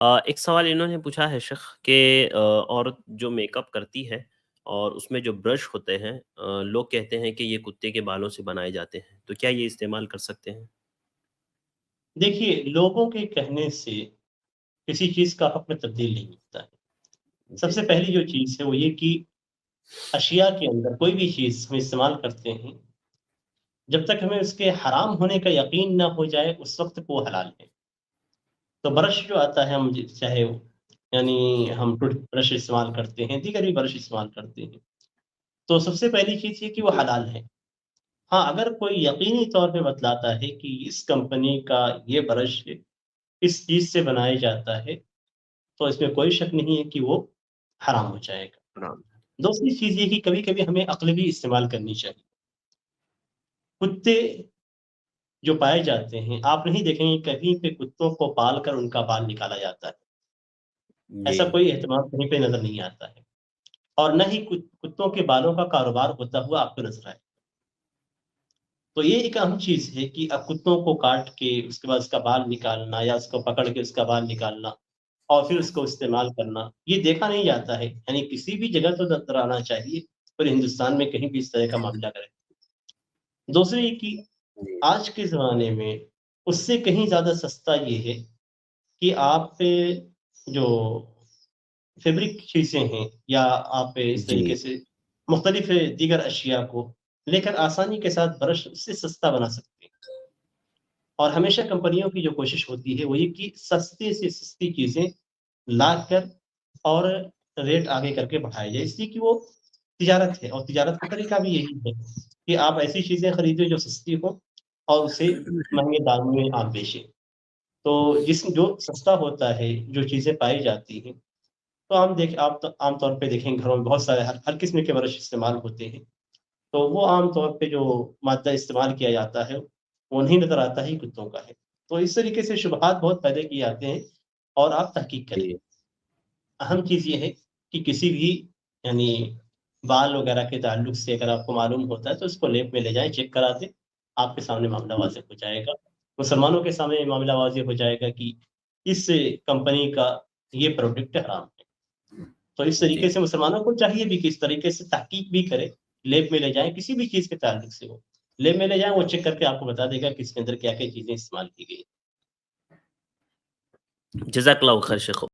ایک سوال انہوں نے پوچھا ہے شیخ کہ عورت جو میک اپ کرتی ہے اور اس میں جو برش ہوتے ہیں لوگ کہتے ہیں کہ یہ کتے کے بالوں سے بنائے جاتے ہیں، تو کیا یہ استعمال کر سکتے ہیں؟ دیکھیے، لوگوں کے کہنے سے کسی چیز کا حکم تبدیل نہیں ہوتا ہے۔ سب جی، سے پہلی جو چیز ہے وہ یہ کہ اشیاء کے اندر کوئی بھی چیز ہم استعمال کرتے ہیں، جب تک ہمیں اس کے حرام ہونے کا یقین نہ ہو جائے اس وقت کو وہ حلال ہے۔ تو برش جو آتا ہے، چاہے یعنی ہم ٹوتھ برش استعمال کرتے ہیں، دیگر بھی برش استعمال کرتے ہیں، تو سب سے پہلی چیز یہ کہ وہ حلال ہے۔ ہاں، اگر کوئی یقینی طور پہ بتلاتا ہے کہ اس کمپنی کا یہ برش اس چیز سے بنایا جاتا ہے، تو اس میں کوئی شک نہیں ہے کہ وہ حرام ہو جائے گا۔ حرام۔ دوسری چیز یہ کہ کبھی کبھی ہمیں عقل بھی استعمال کرنی چاہیے۔ کتے جو پائے جاتے ہیں، آپ نہیں دیکھیں گے کہیں پہ کتوں کو پال کر ان کا بال نکالا جاتا ہے، جی، ایسا کوئی اہتمام کہیں پہ نظر نہیں آتا ہے، اور نہ ہی کتوں کے بالوں کا کاروبار ہوتا ہوا آپ کو نظر آئے۔ تو یہ ایک اہم چیز ہے کہ اب کتوں کو کاٹ کے اس کے بعد اس کا بال نکالنا یا اس کو پکڑ کے اس کا بال نکالنا اور پھر اس کو استعمال کرنا، یہ دیکھا نہیں جاتا ہے۔ یعنی کسی بھی جگہ تو نظر آنا چاہیے، پر ہندوستان میں کہیں بھی اس طرح کا معاملہ کرے۔ دوسری یہ کہ جی، آج کے زمانے میں اس سے کہیں زیادہ سستا یہ ہے کہ آپ پہ جو فیبرک چیزیں ہیں یا آپ اس جی، طریقے سے مختلف دیگر اشیاء کو لے کر آسانی کے ساتھ برش اس سے سستا بنا سکتے ہیں۔ اور ہمیشہ کمپنیوں کی جو کوشش ہوتی ہے وہ یہ کہ سستے سے سستی چیزیں لا کر اور ریٹ آگے کر کے بڑھائے جائے، اس لیے کہ وہ تجارت ہے، اور تجارت کا طریقہ بھی یہی ہے کہ آپ ایسی چیزیں خریدیں جو سستی ہوں اور اسے مہنگے داموں میں آپ بیچیں۔ تو جو سستا ہوتا ہے، جو چیزیں پائی جاتی ہیں، تو آپ عام طور پہ دیکھیں گھروں میں بہت سارے ہر قسم کے برش استعمال ہوتے ہیں، تو وہ عام طور پہ جو مادہ استعمال کیا جاتا ہے وہ نہیں نظر آتا ہی کتوں کا ہے۔ تو اس طریقے سے شبہات بہت پیدا کیے جاتے ہیں، اور آپ تحقیق کریں۔ جی، اہم چیز یہ ہے کہ کسی بھی یعنی بال وغیرہ کے تعلق سے اگر آپ کو معلوم ہوتا ہے تو اس کو لیب میں لے جائیں، چیک کرا دیں، آپ کے سامنے معاملہ جی، واضح ہو جائے گا، مسلمانوں کے سامنے معاملہ واضح ہو جائے گا کہ اس کمپنی کا یہ پروڈکٹ حرام ہے۔ تو اس جی، طریقے سے مسلمانوں کو چاہیے بھی کہ اس طریقے سے تحقیق بھی کرے، لیب میں لے جائیں کسی بھی چیز کے تعلق سے ہو، لیب میں لے جائیں، وہ چیک کر کے آپ کو بتا دے گا کہ اس کے اندر کیا کیا چیزیں استعمال کی گئی۔ جزاک اللہ خیر شیخ۔